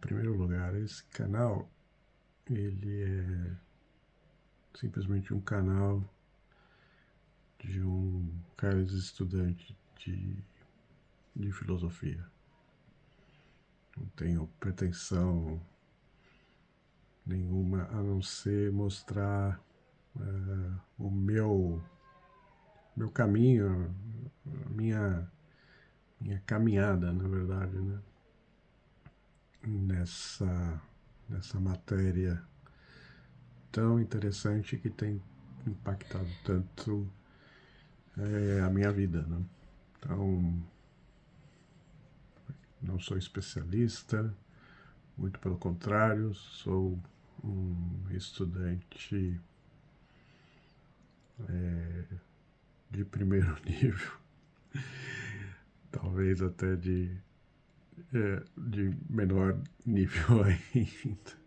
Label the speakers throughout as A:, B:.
A: primeiro lugar, esse canal, ele é simplesmente um canal de um cara estudante de filosofia. Não tenho pretensão nenhuma a não ser mostrar o meu caminho, a minha caminhada, na verdade, né? Nessa matéria tão interessante que tem impactado tanto a minha vida, né? Então, não sou especialista, muito pelo contrário, sou um estudante de primeiro nível, talvez até de menor nível ainda.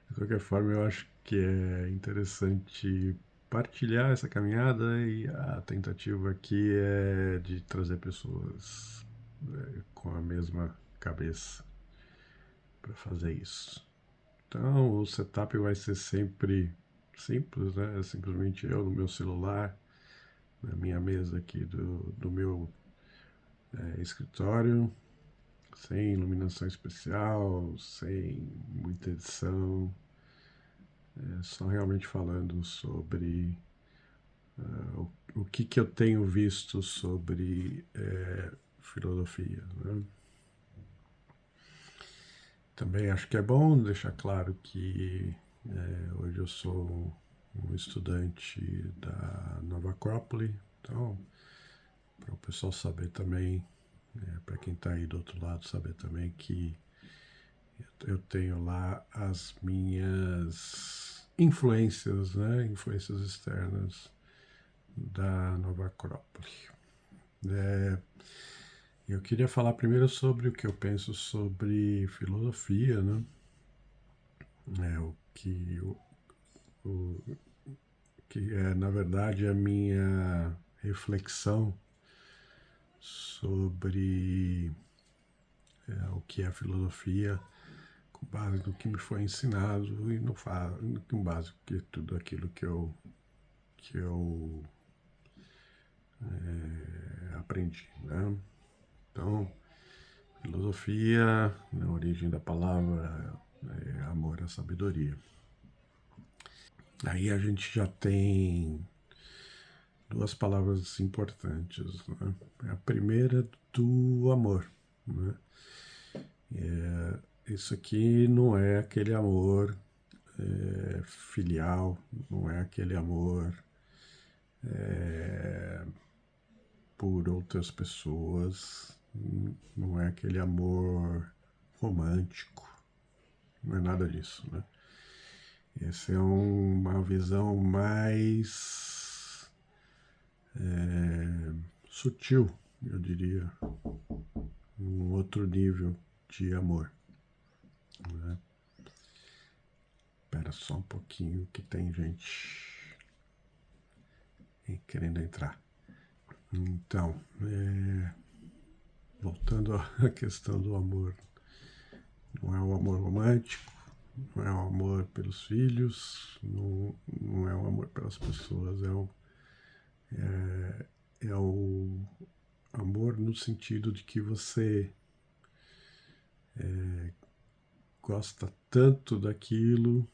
A: De qualquer forma, eu acho que é interessante partilhar essa caminhada e a tentativa aqui é de trazer pessoas com a mesma cabeça para fazer isso. Então, o setup vai ser sempre simples, né? É simplesmente eu no meu celular, na minha mesa aqui do meu escritório, sem iluminação especial, sem muita edição, só realmente falando sobre o que eu tenho visto sobre filosofia, né? Também acho que é bom deixar claro que hoje eu sou um estudante da Nova Acrópole, então, para o pessoal saber também, para quem está aí do outro lado, saber também que eu tenho lá as minhas influências, né? Influências externas da Nova Acrópole. Eu queria falar primeiro sobre o que eu penso sobre filosofia, né? O que é, na verdade, a minha reflexão sobre o que é a filosofia, com base no que me foi ensinado e com base em tudo aquilo que eu aprendi, né? Então, filosofia, na origem da palavra, é amor à sabedoria. Aí a gente já tem duas palavras importantes, né? A primeira do amor, né? Isso aqui não é aquele amor filial, não é aquele amor por outras pessoas, não é aquele amor romântico, não é nada disso, né? Essa é uma visão mais sutil, eu diria, um outro nível de amor, né? Espera só um pouquinho que tem gente querendo entrar. Então, voltando à questão do amor, não é o amor romântico, não é o amor pelos filhos, não é o amor pelas pessoas, é o amor no sentido de que você gosta tanto daquilo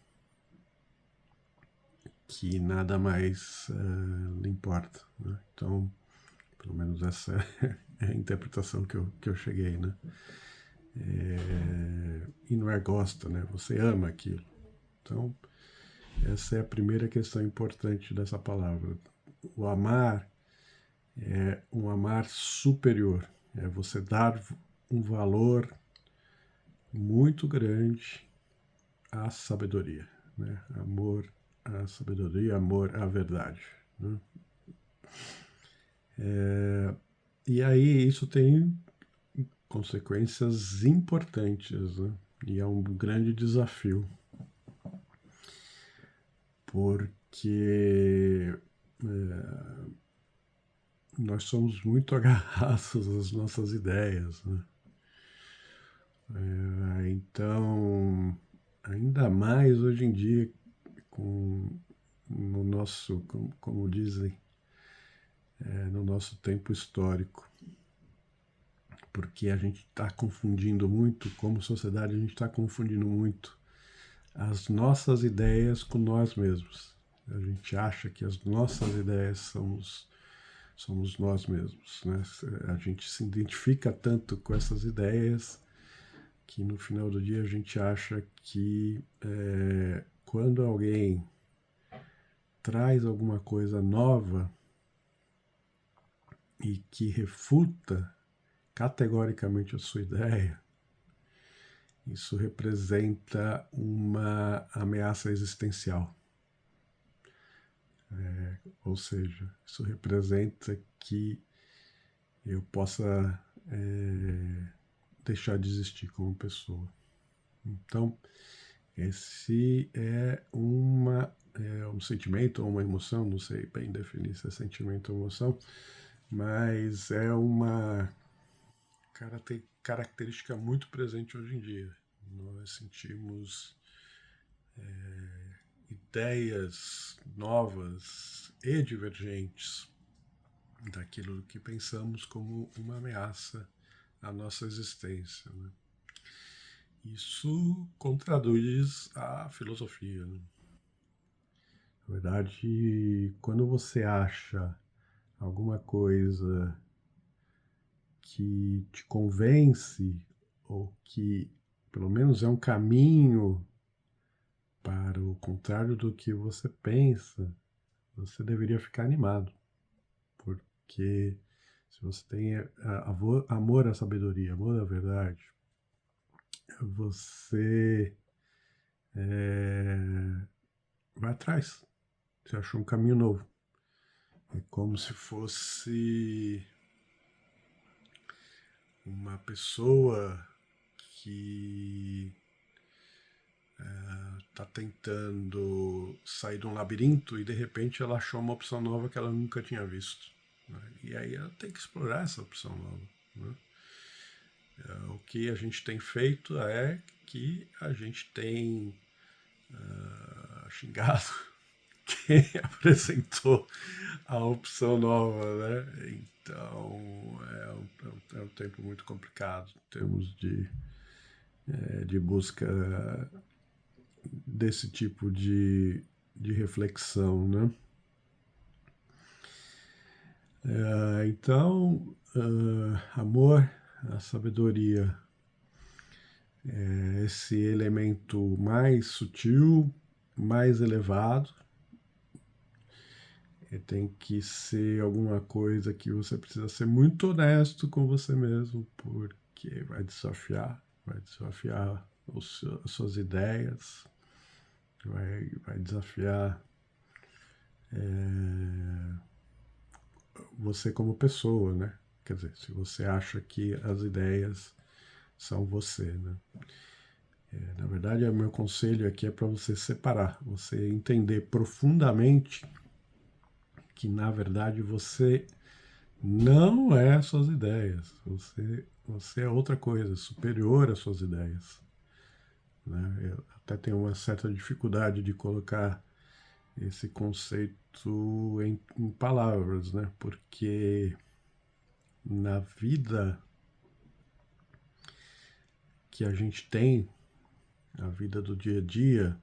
A: que nada mais lhe importa, né? Então, pelo menos essa é a interpretação que eu cheguei, né? E não é gosta, né? Você ama aquilo. Então, essa é a primeira questão importante dessa palavra. O amar é um amar superior, é você dar um valor muito grande à sabedoria, né? Amor à sabedoria, amor à verdade, né? E aí isso tem consequências importantes, né? E é um grande desafio, porque nós somos muito agarrados às nossas ideias, né? Então, ainda mais hoje em dia, no nosso, como dizem, no nosso tempo histórico, porque a gente está confundindo muito, como sociedade, a gente está confundindo muito as nossas ideias com nós mesmos. A gente acha que as nossas ideias somos nós mesmos, né? A gente se identifica tanto com essas ideias que no final do dia a gente acha que quando alguém traz alguma coisa nova e que refuta categoricamente a sua ideia, isso representa uma ameaça existencial. Ou seja, isso representa que eu possa deixar de existir como pessoa. Então, esse é um sentimento ou uma emoção, não sei bem definir se é sentimento ou emoção, mas é uma característica muito presente hoje em dia. Nós sentimos ideias novas e divergentes daquilo que pensamos como uma ameaça à nossa existência, né? Isso contradiz a filosofia, né? Na verdade, quando você acha alguma coisa que te convence ou que pelo menos é um caminho para o contrário do que você pensa, você deveria ficar animado, porque se você tem amor à sabedoria, amor à verdade, você vai atrás. Você achou um caminho novo. É como se fosse uma pessoa que está tentando sair de um labirinto e de repente ela achou uma opção nova que ela nunca tinha visto, né? E aí ela tem que explorar essa opção nova, né? O que a gente tem feito é que a gente tem xingado quem apresentou a opção nova, né? Então é um tempo muito complicado em termos de busca desse tipo de reflexão, né? Então, amor, a sabedoria é esse elemento mais sutil, mais elevado. Tem que ser alguma coisa que você precisa ser muito honesto com você mesmo, porque vai desafiar as suas ideias, vai desafiar você como pessoa, né? Quer dizer, se você acha que as ideias são você, né? Na verdade, o meu conselho aqui é para você separar, você entender profundamente que, na verdade, você não é as suas ideias, você é outra coisa, superior às suas ideias, né? Eu até tenho uma certa dificuldade de colocar esse conceito em palavras, né? Porque na vida que a gente tem, a vida do dia a dia,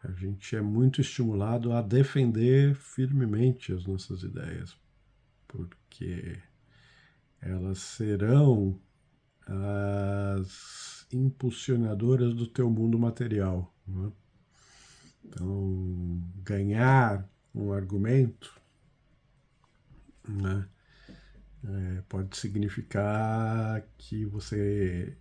A: a gente é muito estimulado a defender firmemente as nossas ideias, porque elas serão as impulsionadoras do teu mundo material, né? Então, ganhar um argumento, né, pode significar que você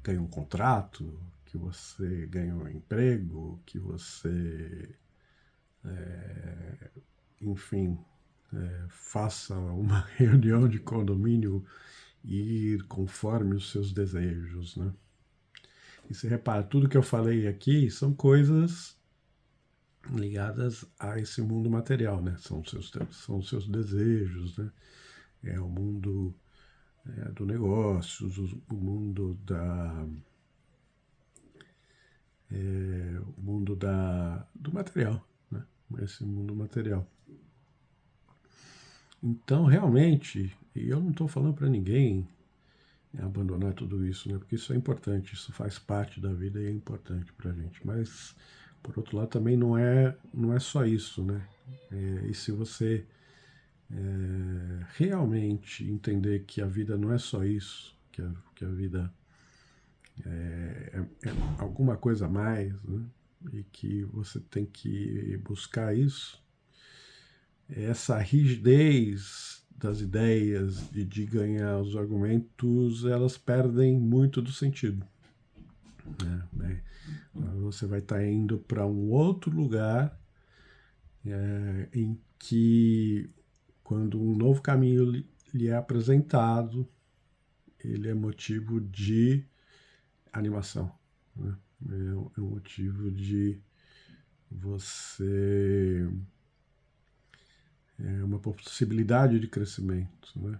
A: ganha um contrato, que você ganha um emprego, que você, enfim, faça uma reunião de condomínio e ir conforme os seus desejos, né? E você repara, tudo que eu falei aqui são coisas ligadas a esse mundo material, né? São os seus desejos, né? É o mundo do negócio, o mundo do material, né? Esse mundo material. Então, realmente, e eu não estou falando para ninguém abandonar tudo isso, né? Porque isso é importante, isso faz parte da vida e é importante para a gente. Mas, por outro lado, também não é só isso, né? E se você realmente entender que a vida não é só isso, que a vida é alguma coisa a mais, né? E que você tem que buscar isso, essa rigidez das ideias e de ganhar os argumentos, elas perdem muito do sentido. Né? Você vai estar indo para um outro lugar em que, quando um novo caminho lhe é apresentado, ele é motivo de animação. Né? É um motivo de você. É uma possibilidade de crescimento. Né?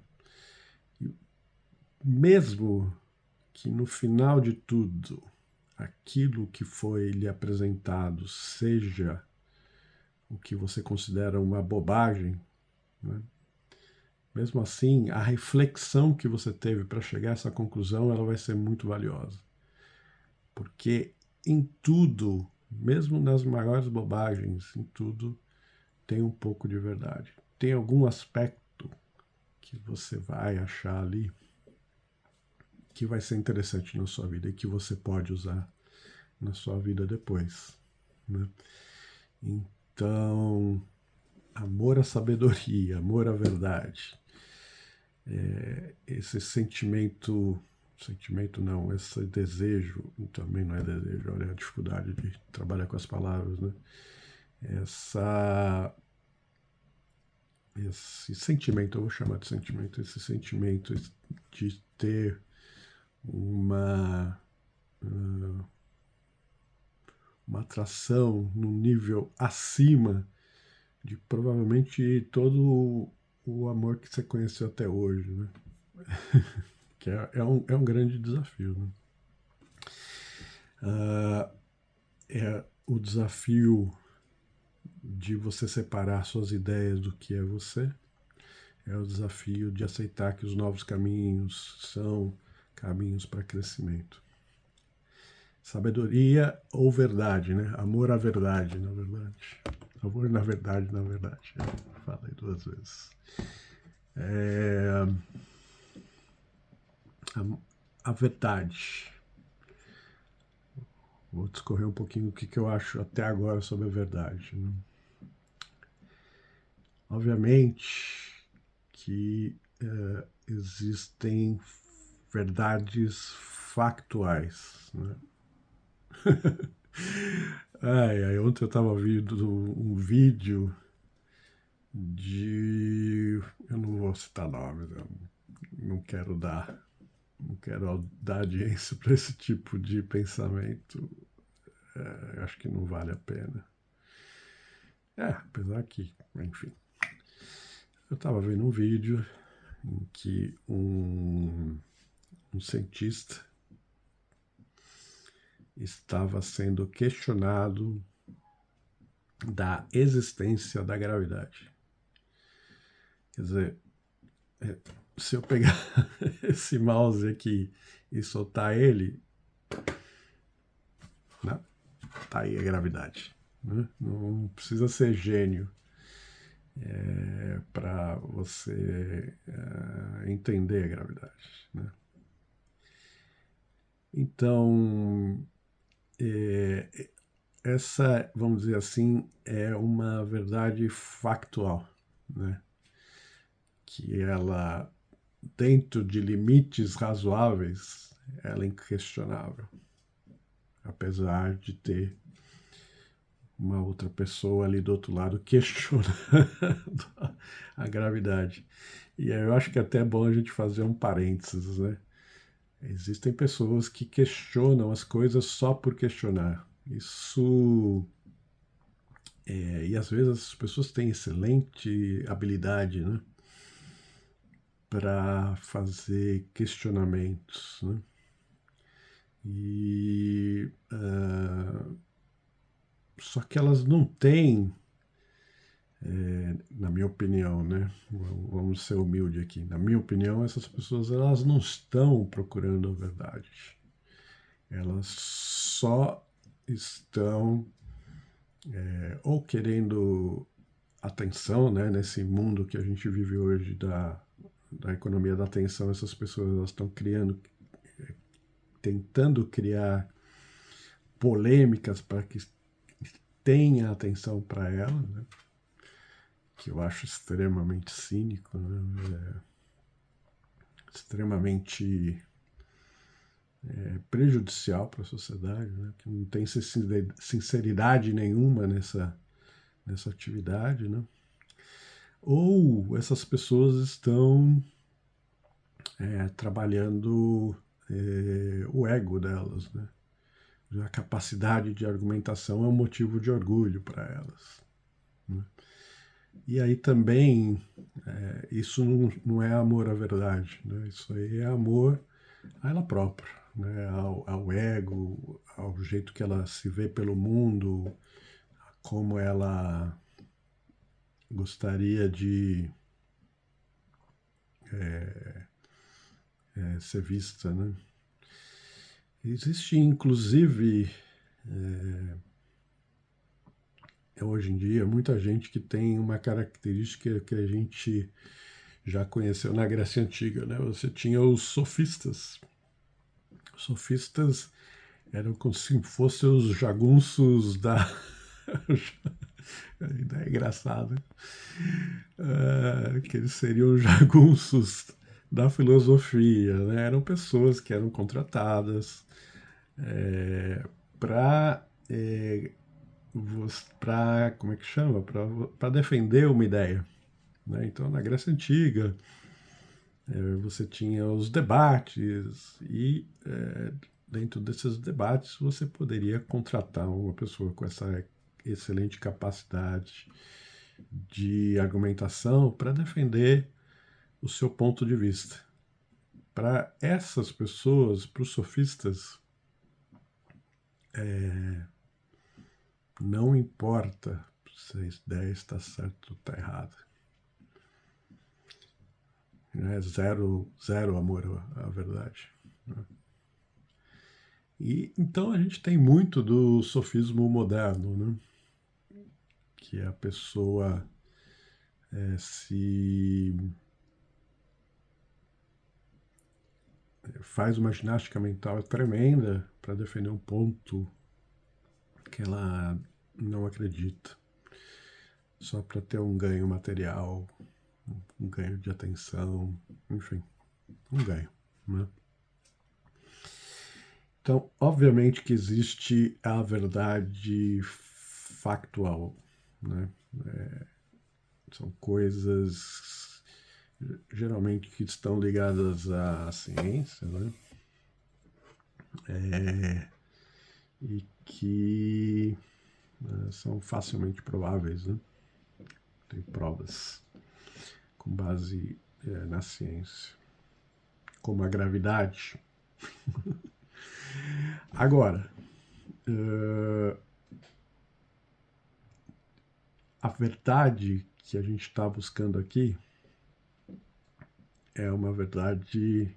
A: Mesmo que no final de tudo aquilo que foi lhe apresentado seja o que você considera uma bobagem, né? Mesmo assim, a reflexão que você teve para chegar a essa conclusão, ela vai ser muito valiosa. Porque em tudo, mesmo nas maiores bobagens, em tudo tem um pouco de verdade. Tem algum aspecto que você vai achar ali que vai ser interessante na sua vida e que você pode usar na sua vida depois, né? Então, amor à sabedoria, amor à verdade, esse sentimento não, esse desejo, também não é desejo, olha a dificuldade de trabalhar com as palavras, né? Esse sentimento, eu vou chamar de sentimento, esse sentimento de ter uma atração num nível acima de provavelmente todo o amor que você conheceu até hoje, né? Que é um grande desafio, né? É o desafio de você separar suas ideias do que é você, é o desafio de aceitar que os novos caminhos são caminhos para crescimento. Sabedoria ou verdade, né? Amor à verdade, na verdade. Amor na verdade, na verdade. Eu falei 2 vezes. A verdade. Vou discorrer um pouquinho o que eu acho até agora sobre a verdade, né? Obviamente que existem verdades factuais, né? Ontem eu estava vendo um vídeo de. Eu não vou citar nomes, eu não quero dar audiência para esse tipo de pensamento. Acho que não vale a pena. Apesar que, enfim. Eu estava vendo um vídeo em que um cientista estava sendo questionado da existência da gravidade. Quer dizer, se eu pegar esse mouse aqui e soltar ele, né, tá aí a gravidade. Né? Não precisa ser gênio para você entender a gravidade. Né? Então, essa, vamos dizer assim, é uma verdade factual, né? Que ela, dentro de limites razoáveis, ela é inquestionável, apesar de ter uma outra pessoa ali do outro lado questionando a gravidade. E eu acho que até é bom a gente fazer um parênteses, né? Existem pessoas que questionam as coisas só por questionar. Isso. E às vezes as pessoas têm excelente habilidade, né, para fazer questionamentos, né? E só que elas não têm, na minha opinião, né? Vamos ser humildes aqui. Na minha opinião, essas pessoas elas não estão procurando a verdade. Elas só estão ou querendo atenção, né? Nesse mundo que a gente vive hoje da economia da atenção, essas pessoas elas estão tentando criar polêmicas para que tenha atenção para ela, né? Que eu acho extremamente cínico, né? Extremamente prejudicial para a sociedade, né? Que não tem sinceridade nenhuma nessa atividade, né? Ou essas pessoas estão trabalhando o ego delas, né? A capacidade de argumentação é um motivo de orgulho para elas, né? E aí também, isso não é amor à verdade, né? Isso aí é amor a ela própria, né? Ao ego, ao jeito que ela se vê pelo mundo, como ela gostaria de ser vista, né? Existe, inclusive, hoje em dia, muita gente que tem uma característica que a gente já conheceu na Grécia Antiga, né? Você tinha os sofistas. Os sofistas eram como se fossem os jagunços da... É engraçado, que eles seriam os jagunços da filosofia, né? Eram pessoas que eram contratadas para como é que chama? Para defender uma ideia, né? Então, na Grécia Antiga, você tinha os debates e dentro desses debates você poderia contratar uma pessoa com essa excelente capacidade de argumentação para defender o seu ponto de vista. Para essas pessoas, para os sofistas, não importa se a ideia está certa ou está errada. É zero amor à verdade. E então a gente tem muito do sofismo moderno, né? Que a pessoa se faz uma ginástica mental tremenda para defender um ponto que ela não acredita, só para ter um ganho material, um ganho de atenção, enfim, um ganho, né? Então, obviamente que existe a verdade factual, né? São coisas geralmente que estão ligadas à ciência, né? E que são facilmente prováveis, né? Tem provas com base na ciência, como a gravidade. Agora, a verdade que a gente está buscando aqui é uma verdade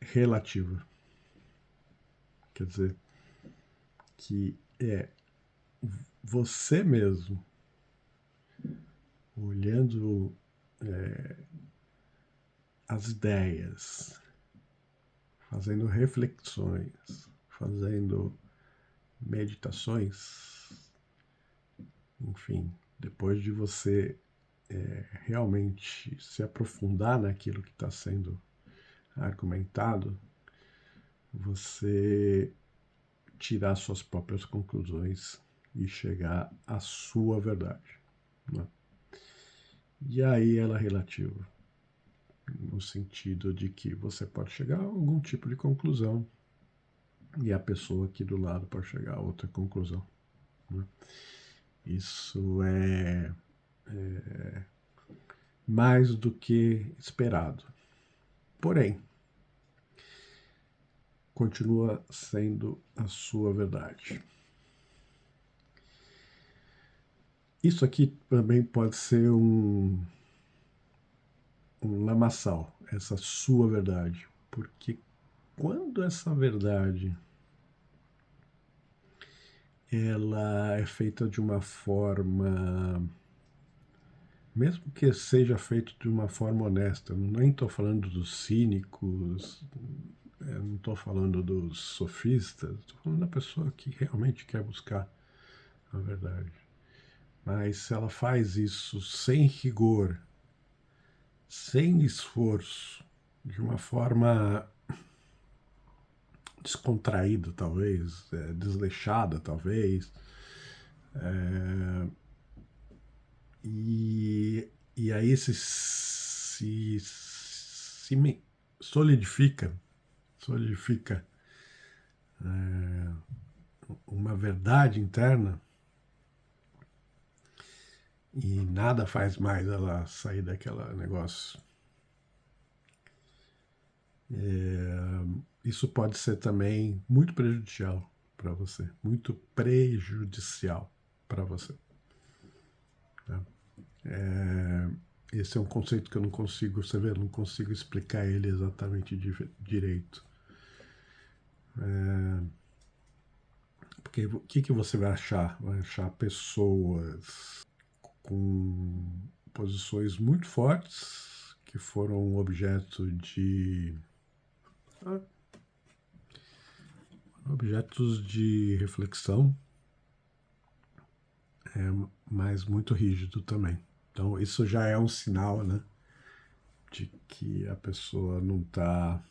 A: relativa. Quer dizer, que é você mesmo olhando as ideias, fazendo reflexões, fazendo meditações, enfim, depois de você realmente se aprofundar naquilo que está sendo argumentado, você tirar suas próprias conclusões e chegar à sua verdade, né? E aí ela é relativa, no sentido de que você pode chegar a algum tipo de conclusão e a pessoa aqui do lado pode chegar a outra conclusão, né? Isso é mais do que esperado. Porém, continua sendo a sua verdade. Isso aqui também pode ser um lamaçal, essa sua verdade. Porque quando essa verdade ela é feita de uma forma, mesmo que seja feito de uma forma honesta, nem estou falando dos cínicos, não estou falando dos sofistas, estou falando da pessoa que realmente quer buscar a verdade. Mas se ela faz isso sem rigor, sem esforço, de uma forma descontraída, talvez, desleixada, talvez, e, e aí se solidifica, solidifica uma verdade interna e nada faz mais ela sair daquele negócio. Isso pode ser também muito prejudicial para você, muito prejudicial para você. Tá? Esse é um conceito que eu não consigo, você vê, eu não consigo explicar ele exatamente direito. Porque o que você vai achar? Vai achar pessoas com posições muito fortes que foram objeto de objetos de reflexão, mas muito rígido também. Então isso já é um sinal, né, de que a pessoa não está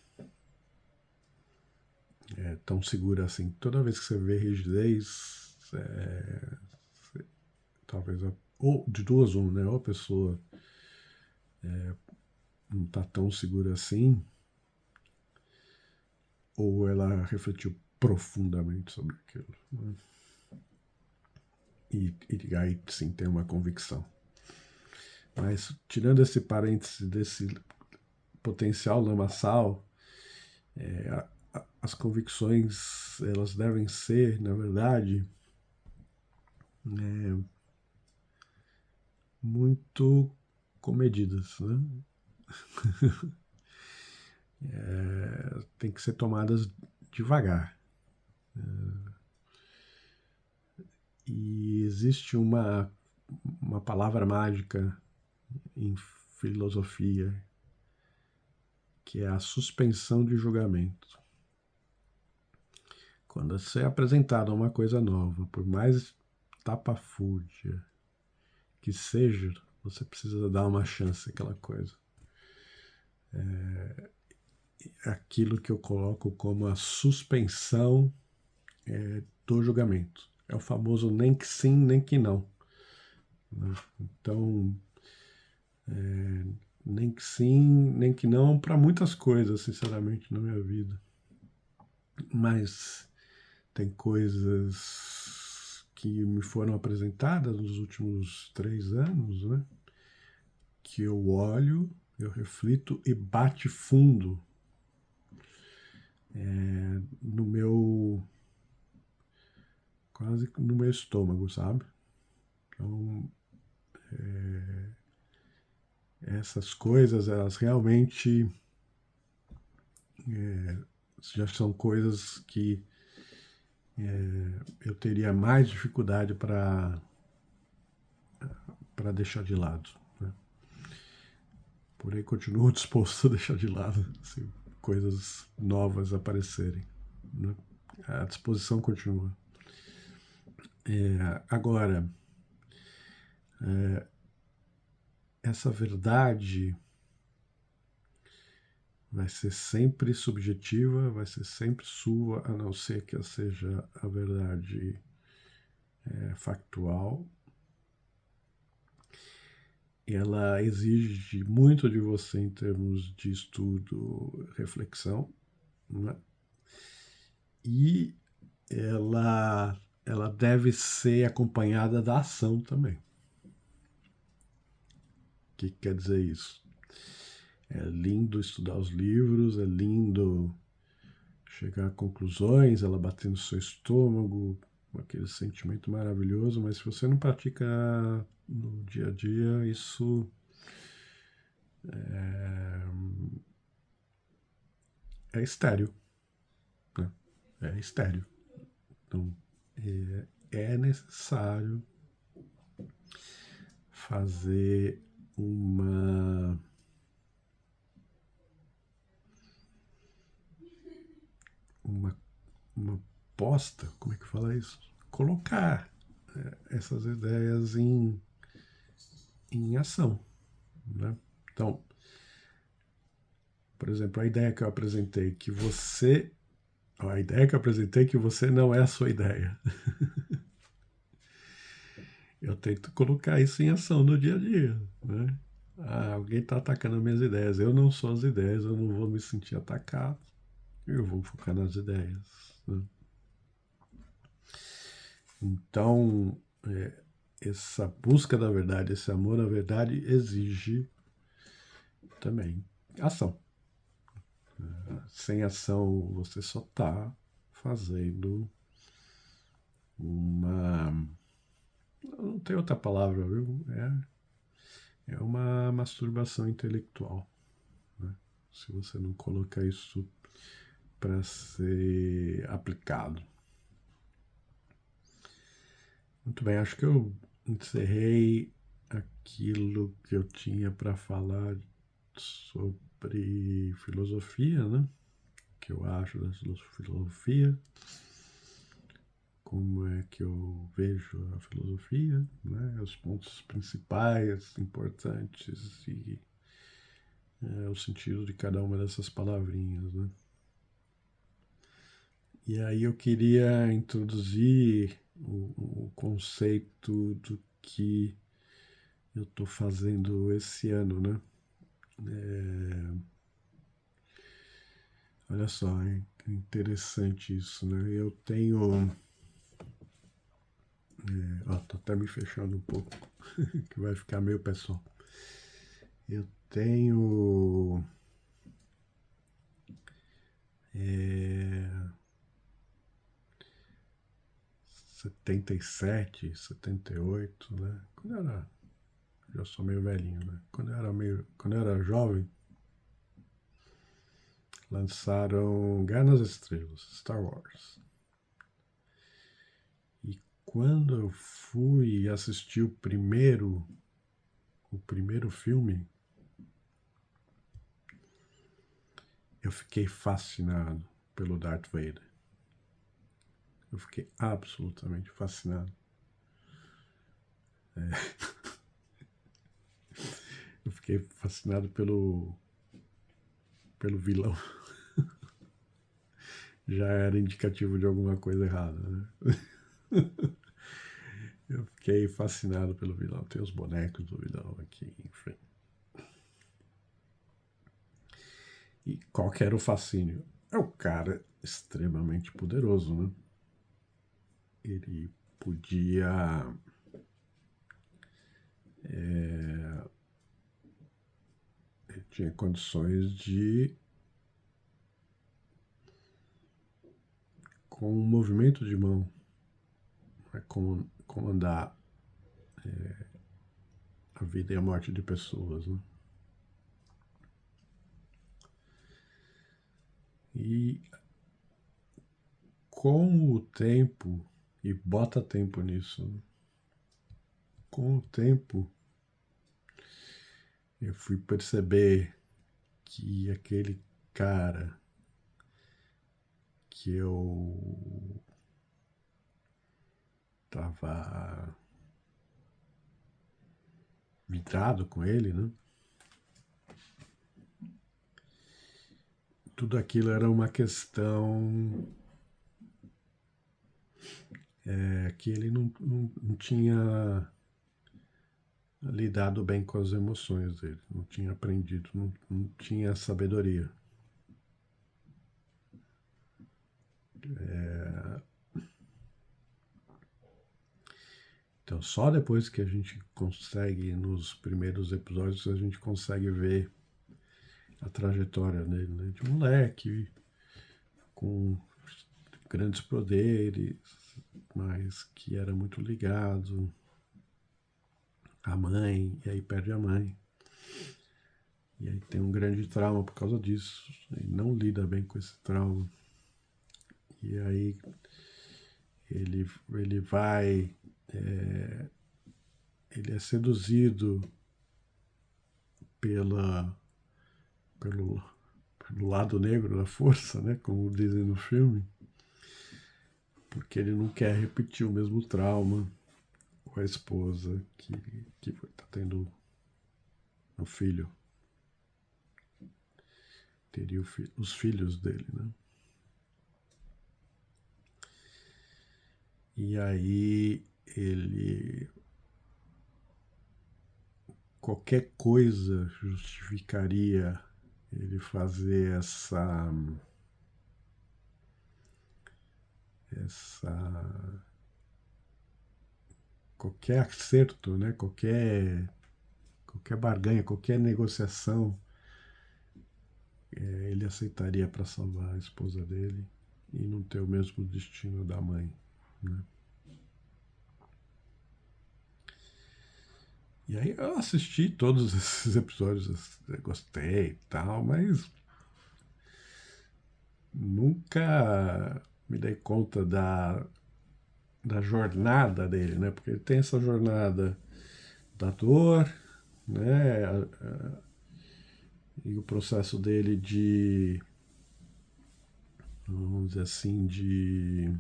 A: tão segura assim. Toda vez que você vê rigidez, talvez ou de duas uma, né? Ou a pessoa não está tão segura assim, ou ela refletiu profundamente sobre aquilo. Né? E aí sim tem uma convicção. Mas tirando esse parêntese desse potencial lamaçal, as convicções elas devem ser, na verdade, muito comedidas, né? Tem que ser tomadas devagar. E existe uma palavra mágica em filosofia que é a suspensão de julgamento. Quando você é apresentado a uma coisa nova, por mais tapafúrdia que seja, você precisa dar uma chance àquela coisa. É aquilo que eu coloco como a suspensão do julgamento. É o famoso nem que sim, nem que não. Né? Então, nem que sim, nem que não para muitas coisas, sinceramente, na minha vida. Mas tem coisas que me foram apresentadas nos últimos 3 anos, né? Que eu olho, eu reflito e bate fundo no meu, quase no meu estômago, sabe? Então, essas coisas, elas realmente já são coisas que eu teria mais dificuldade para deixar de lado. Né? Porém, continuo disposto a deixar de lado se coisas novas aparecerem. Né? A disposição continua. Agora, essa verdade vai ser sempre subjetiva, vai ser sempre sua, a não ser que ela seja a verdade factual. Ela exige muito de você em termos de estudo, reflexão, né? E ela deve ser acompanhada da ação também. O que quer dizer isso? É lindo estudar os livros, é lindo chegar a conclusões, ela bater no seu estômago, aquele sentimento maravilhoso, mas se você não pratica no dia a dia, isso é estéril, né? É estéril. Então, é necessário fazer uma uma, uma posta, como é que fala isso? Colocar essas ideias em ação, né? Então, por exemplo, a ideia que eu apresentei que você não é a sua ideia. Eu tento colocar isso em ação no dia a dia, né? Alguém está atacando minhas ideias. Eu não sou as ideias, eu não vou me sentir atacado. Eu vou focar nas ideias, né? Então, essa busca da verdade, esse amor à verdade exige também ação. Sem ação, você só está fazendo uma. Não tem outra palavra, viu? É uma masturbação intelectual, né? Se você não colocar isso para ser aplicado. Muito bem, acho que eu encerrei aquilo que eu tinha para falar sobre filosofia, né? O que eu acho da filosofia, como é que eu vejo a filosofia, né? Os pontos principais, importantes e o sentido de cada uma dessas palavrinhas, né? E aí eu queria introduzir o conceito do que eu estou fazendo esse ano, né? Olha só, é interessante isso, né? Eu tenho. Tô até me fechando um pouco, que vai ficar meio pessoal. Eu tenho. 77, 78, né? Quando eu era. Já sou meio velhinho, né? Quando eu era jovem, lançaram Guerra nas Estrelas, Star Wars. E quando eu fui assistir o primeiro filme, eu fiquei fascinado pelo Darth Vader. Eu fiquei absolutamente fascinado. Eu fiquei fascinado pelo vilão. Já era indicativo de alguma coisa errada, né? Eu fiquei fascinado pelo vilão. Tem os bonecos do vilão aqui, enfim. E qual que era o fascínio? É o cara extremamente poderoso, né? Ele podia ele tinha condições de, com um movimento de mão, né, comandar a vida e a morte de pessoas, né? E com o tempo, e bota tempo nisso, né? Com o tempo eu fui perceber que aquele cara que eu tava vidrado com ele, né? Tudo aquilo era uma questão que ele não tinha lidado bem com as emoções dele, não tinha aprendido, não tinha sabedoria. Então, só depois que a gente consegue, nos primeiros episódios, a gente consegue ver a trajetória dele, né? De moleque, com grandes poderes, mas que era muito ligado à mãe, e aí perde a mãe. E aí tem um grande trauma por causa disso, e não lida bem com esse trauma. E aí ele vai, ele é seduzido pela, pelo, pelo lado negro da força, né, como dizem no filme, porque ele não quer repetir o mesmo trauma com a esposa que está tendo um filho. Teria os filhos dele, né? E aí ele... Qualquer coisa justificaria ele fazer qualquer acerto, né? Qualquer barganha, qualquer negociação, ele aceitaria para salvar a esposa dele e não ter o mesmo destino da mãe, né? E aí eu assisti todos esses episódios, gostei e tal, mas nunca me dei conta da jornada dele, né? Porque ele tem essa jornada da dor, né? E o processo dele de, vamos dizer assim, de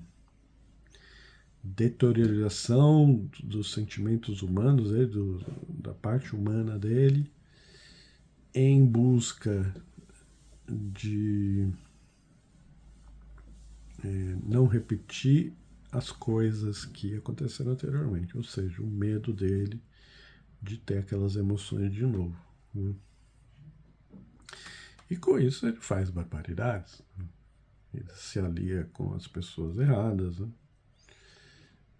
A: deterioração dos sentimentos humanos, da parte humana dele, em busca de não repetir as coisas que aconteceram anteriormente, ou seja, o medo dele de ter aquelas emoções de novo, né? E com isso ele faz barbaridades, né? Ele se alia com as pessoas erradas, né?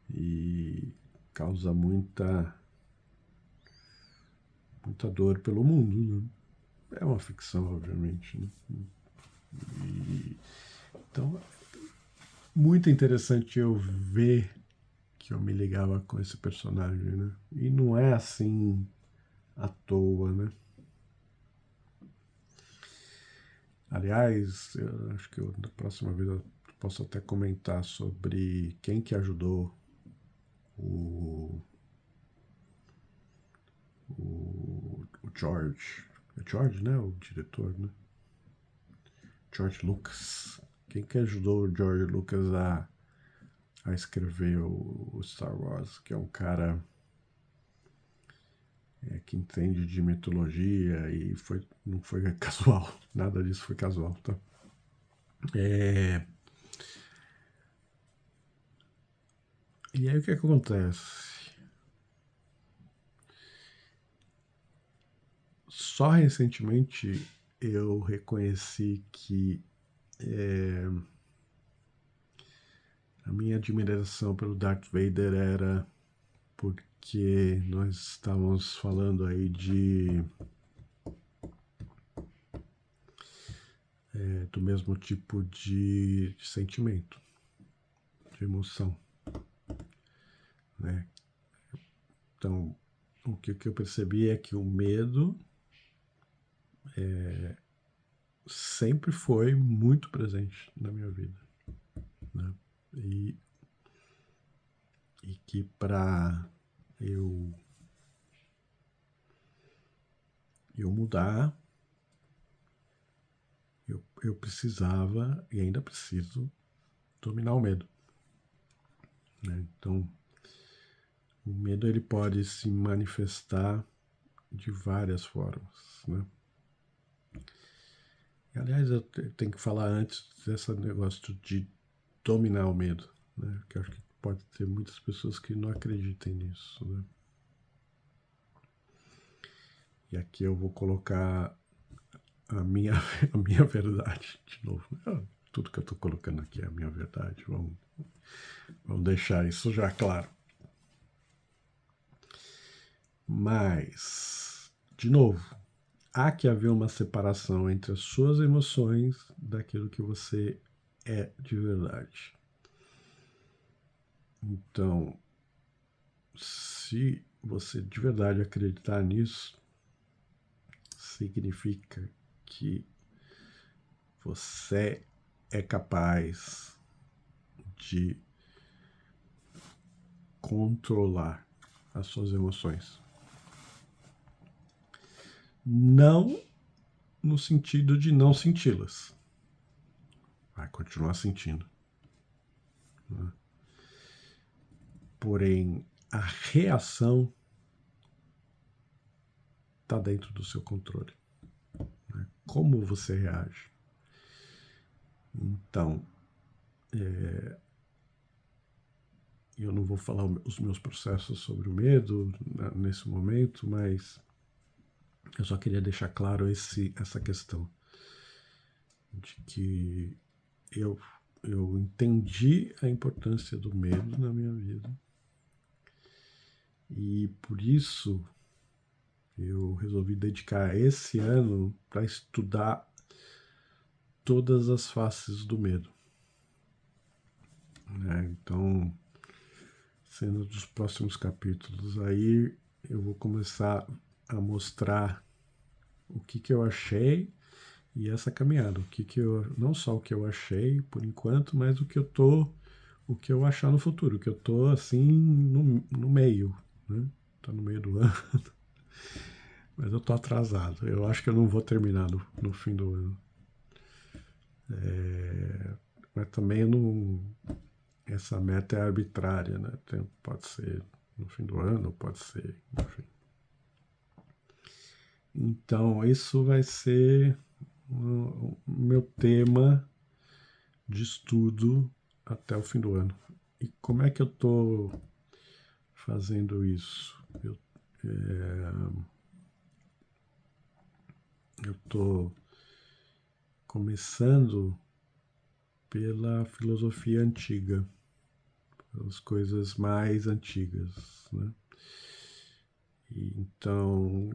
A: E causa muita dor pelo mundo, né? É uma ficção, obviamente, né? E, então, muito interessante eu ver que eu me ligava com esse personagem, né? E não é assim à toa, né? Aliás, eu acho que da próxima vez eu posso até comentar sobre quem que ajudou o, o George. É George, né? O diretor, né? George Lucas. Quem que ajudou o George Lucas a escrever o Star Wars, que é um cara que entende de mitologia e não foi casual, nada disso foi casual, tá? E aí o que acontece? Só recentemente eu reconheci que a minha admiração pelo Darth Vader era porque nós estávamos falando aí do mesmo tipo de sentimento, de emoção, né? Então, o que eu percebi é que o medo sempre foi muito presente na minha vida, né? E, e que para eu, eu mudar, eu precisava e ainda preciso dominar o medo, né? Então, o medo ele pode se manifestar de várias formas, né? E, aliás, eu tenho que falar antes desse negócio de dominar o medo, né? Que eu acho que pode ter muitas pessoas que não acreditem nisso, né? E aqui eu vou colocar a minha, a minha verdade de novo. Tudo que eu estou colocando aqui é a minha verdade. Vamos deixar isso já claro. Mas, de novo, há que haver uma separação entre as suas emoções daquilo que você é de verdade. Então, se você de verdade acreditar nisso, significa que você é capaz de controlar as suas emoções. Não no sentido de não senti-las. Vai continuar sentindo. Né? Porém, a reação está dentro do seu controle. Né? Como você reage. Então, eu não vou falar os meus processos sobre o medo nesse momento, mas eu só queria deixar claro essa questão de que eu entendi a importância do medo na minha vida e por isso eu resolvi dedicar esse ano para estudar todas as faces do medo. Né? Então, sendo dos próximos capítulos aí, eu vou começar a mostrar o que eu achei e essa caminhada, não só o que eu achei por enquanto, mas o que eu achar no futuro, que eu tô assim no meio, né? Tá no meio do ano, mas eu tô atrasado. Eu acho que eu não vou terminar no fim do ano. Mas também não, essa meta é arbitrária, né? Pode ser no fim do ano, pode ser, enfim. Então, isso vai ser o meu tema de estudo até o fim do ano. E como é que eu estou fazendo isso? Eu estou começando pela filosofia antiga, pelas coisas mais antigas, né? E então,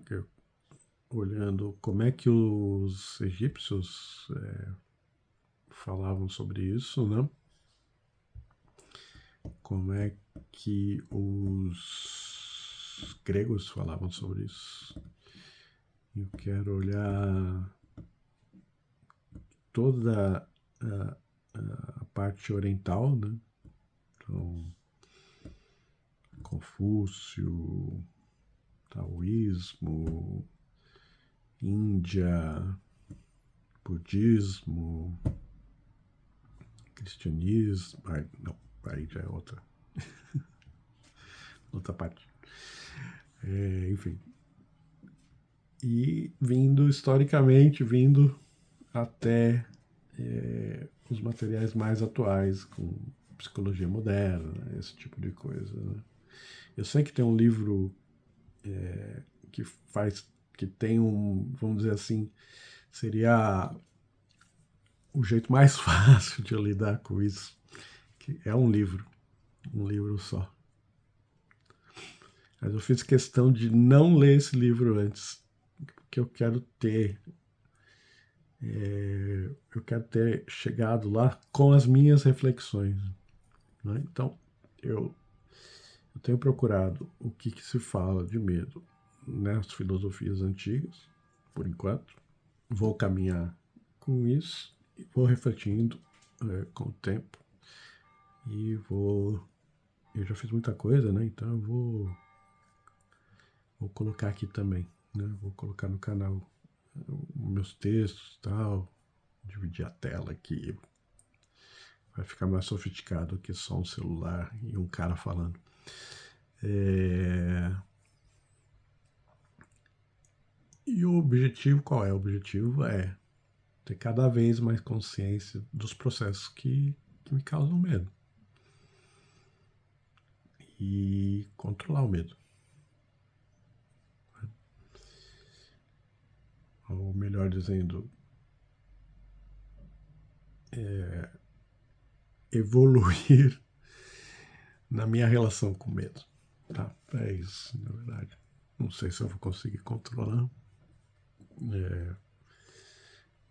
A: olhando como é que os egípcios falavam sobre isso, né? Como é que os gregos falavam sobre isso. Eu quero olhar toda a parte oriental, né? Então, Confúcio, Taoísmo, Índia, Budismo, Cristianismo. Não, aí já é outra parte. Enfim. E historicamente, vindo até os materiais mais atuais, com psicologia moderna, esse tipo de coisa. Né? Eu sei que tem um livro que tem vamos dizer assim, seria o jeito mais fácil de eu lidar com isso, que é um livro só. Mas eu fiz questão de não ler esse livro antes, porque eu quero ter chegado lá com as minhas reflexões. Né? Então, eu tenho procurado o que se fala de medo nas filosofias antigas, por enquanto. Vou caminhar com isso, vou refletindo com o tempo e eu já fiz muita coisa, né? Então eu vou colocar aqui também, né? Vou colocar no canal meus textos e tal, dividir a tela aqui, vai ficar mais sofisticado que só um celular e um cara falando. E o objetivo, qual é? O objetivo é ter cada vez mais consciência dos processos que me causam medo. E controlar o medo. Ou melhor dizendo, evoluir na minha relação com o medo. Tá? É isso, na verdade. Não sei se eu vou conseguir controlar,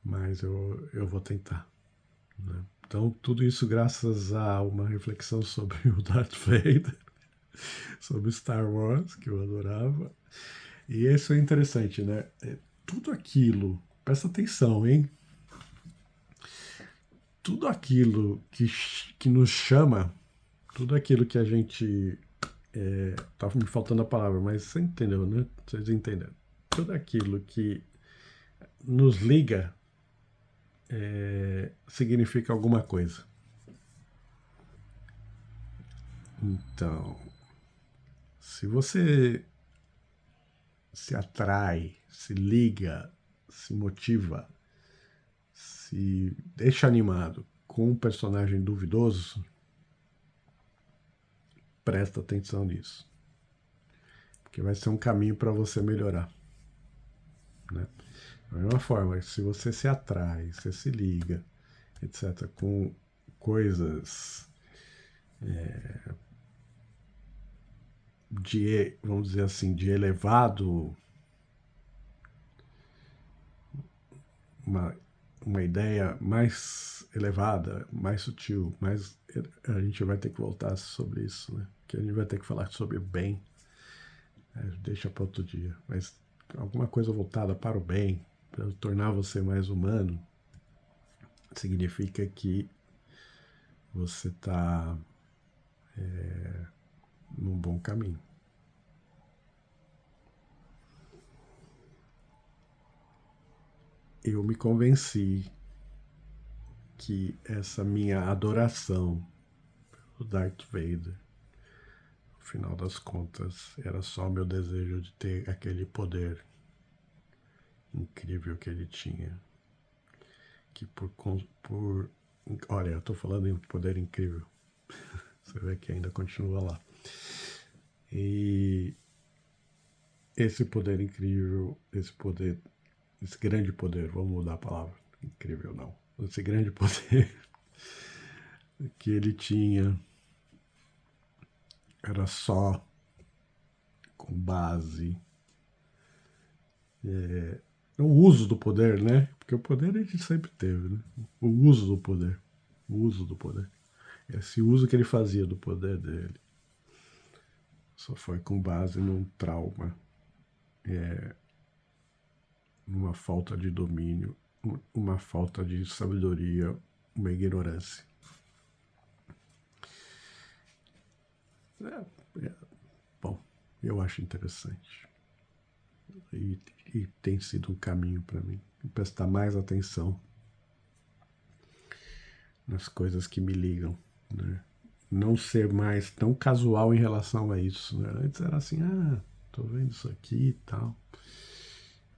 A: mas eu vou tentar. Né? Então, tudo isso graças a uma reflexão sobre o Darth Vader, sobre Star Wars, que eu adorava. E isso é interessante, né? Tudo aquilo, presta atenção, hein? Tudo aquilo que nos chama, tudo aquilo que a gente. Tá me faltando a palavra, mas você entendeu, né? Vocês entenderam. Tudo aquilo que nos liga significa alguma coisa. Então, se você se atrai, se liga, se motiva, se deixa animado com um personagem duvidoso, presta atenção nisso. Porque vai ser um caminho para você melhorar. Né? Da mesma forma, se você se atrai, você se liga, etc., com coisas de, vamos dizer assim, de elevado, uma ideia mais elevada, mais sutil, mais a gente vai ter que voltar sobre isso, né? Que a gente vai ter que falar sobre o bem, deixa para outro dia, mas alguma coisa voltada para o bem, para tornar você mais humano, significa que você está num bom caminho. Eu me convenci que essa minha adoração pelo Darth Vader, no final das contas, era só meu desejo de ter aquele poder incrível que ele tinha. Que por olha, eu tô falando em poder incrível. Você vê que ainda continua lá. E esse poder incrível, esse grande poder, vamos mudar a palavra, incrível não, esse grande poder que ele tinha era só com base no uso do poder, né? Porque o poder a gente sempre teve, né? O uso do poder. O uso do poder. Esse uso que ele fazia do poder dele só foi com base num trauma, numa falta de domínio, uma falta de sabedoria, uma ignorância. Bom, eu acho interessante. E tem sido um caminho para mim. Prestar mais atenção nas coisas que me ligam, né? Não ser mais tão casual em relação a isso, né? Antes era assim, tô vendo isso aqui e tal,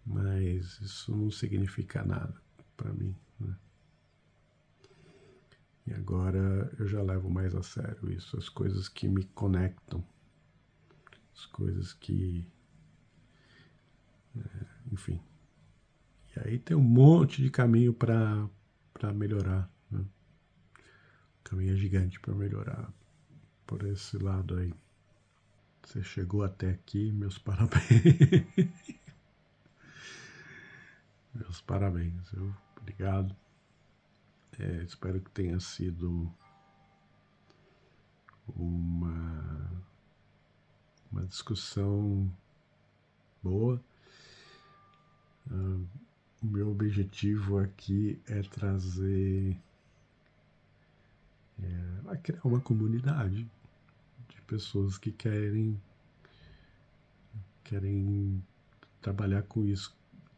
A: mas isso não significa nada para mim, né? E agora eu já levo mais a sério isso, as coisas que me conectam, as coisas que, enfim. E aí tem um monte de caminho para melhorar, né? O caminho é gigante para melhorar por esse lado aí. Você chegou até aqui, meus parabéns. Meus parabéns, viu? Obrigado. Espero que tenha sido uma, uma discussão boa. O meu objetivo aqui é trazer, criar uma comunidade de pessoas que querem trabalhar com isso,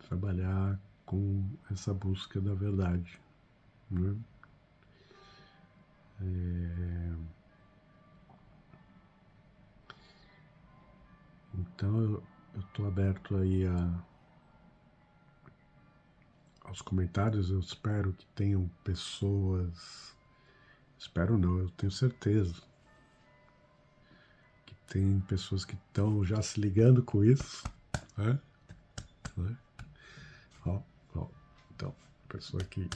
A: trabalhar com essa busca da verdade, né? Então eu estou aberto aí aos comentários. Eu espero que tenham pessoas, espero não, eu tenho certeza que tem pessoas que estão já se ligando com isso, né? Então, pessoa que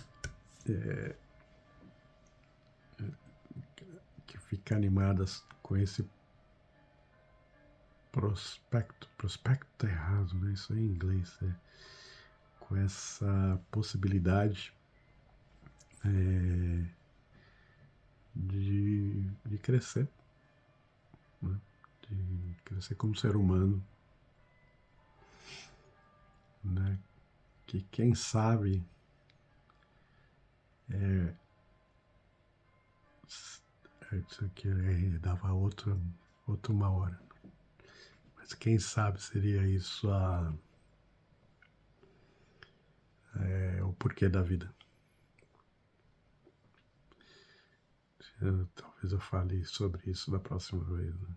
A: fica animada com esse prospecto tá errado, né? Isso aí em inglês, com essa possibilidade de crescer, né? De crescer como ser humano, né? Que quem sabe isso aqui dava outra uma hora, mas quem sabe seria isso o porquê da vida. Talvez eu fale sobre isso da próxima vez, né?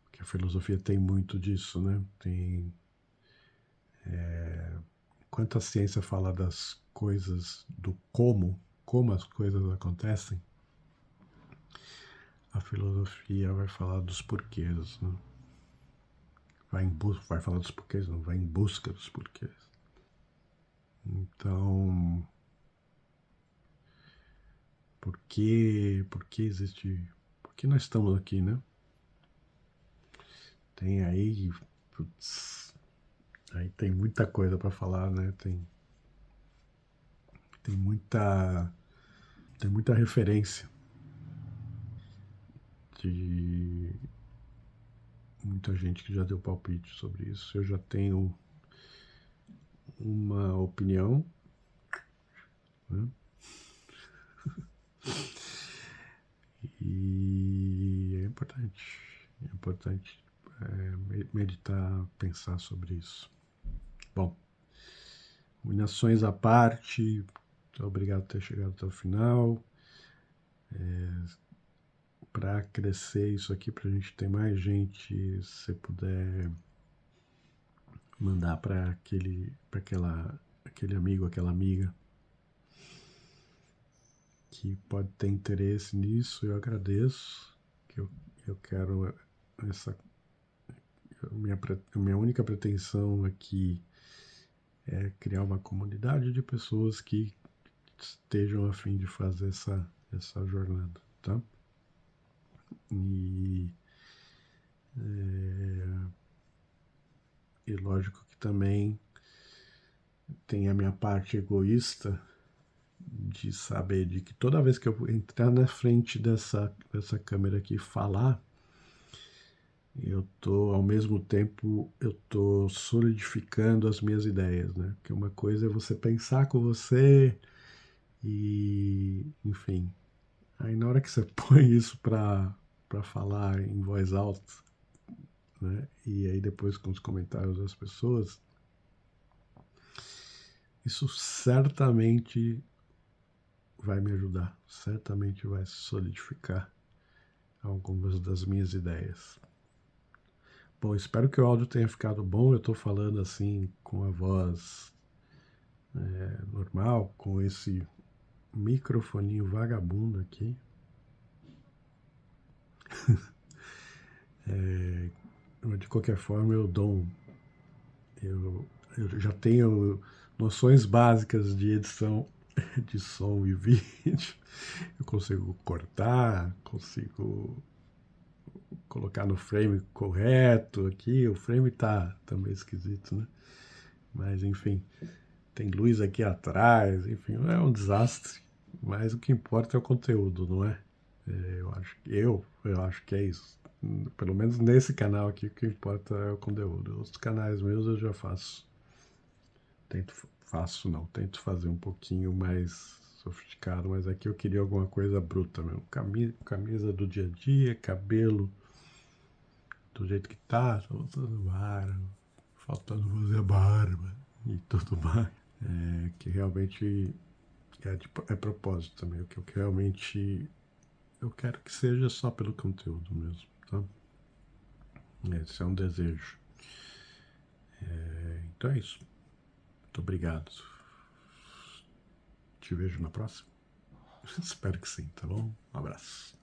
A: Porque a filosofia tem muito disso, né? Tem enquanto a ciência fala das coisas, do como as coisas acontecem, a filosofia vai falar dos porquês, né? Vai falar dos porquês, não, vai em busca dos porquês. Então, por que existe, por que nós estamos aqui, né? Tem aí, putz, aí tem muita coisa para falar, né? Tem muita, tem muita referência de muita gente que já deu palpite sobre isso. Eu já tenho uma opinião, né? E é importante meditar, pensar sobre isso. Bom, ruminações à parte, obrigado por ter chegado até o final. Para crescer isso aqui, para a gente ter mais gente, se você puder mandar para aquele amigo, aquela amiga que pode ter interesse nisso, eu agradeço. Que eu quero essa minha única pretensão aqui é criar uma comunidade de pessoas que estejam a fim de fazer essa jornada, tá? E, e lógico que também tem a minha parte egoísta de saber de que toda vez que eu entrar na frente dessa câmera aqui e falar, eu tô, ao mesmo tempo, eu tô solidificando as minhas ideias, né? Porque uma coisa é você pensar com você e, enfim, aí na hora que você põe isso para falar em voz alta, né? E aí depois com os comentários das pessoas, isso certamente vai me ajudar, certamente vai solidificar algumas das minhas ideias. Bom, espero que o áudio tenha ficado bom. Eu estou falando assim com a voz normal, com esse microfoninho vagabundo aqui. De qualquer forma, eu, eu já tenho noções básicas de edição de som e vídeo. Eu consigo cortar, consigo colocar no frame correto aqui. O frame tá meio esquisito, né? Mas enfim, tem luz aqui atrás, enfim, é um desastre. Mas o que importa é o conteúdo, não é? Eu acho que é isso. Pelo menos nesse canal aqui, o que importa é o conteúdo. Os canais meus eu já faço. Tento fazer um pouquinho mais sofisticado, mas aqui eu queria alguma coisa bruta mesmo. Camisa do dia a dia, cabelo do jeito que tá, faltando barba, faltando fazer barba e tudo mais. Que realmente é propósito também. O que eu realmente eu quero que seja só pelo conteúdo mesmo, tá? Esse é um desejo. Então é isso. Muito obrigado. Te vejo na próxima. Espero que sim, tá bom? Um abraço.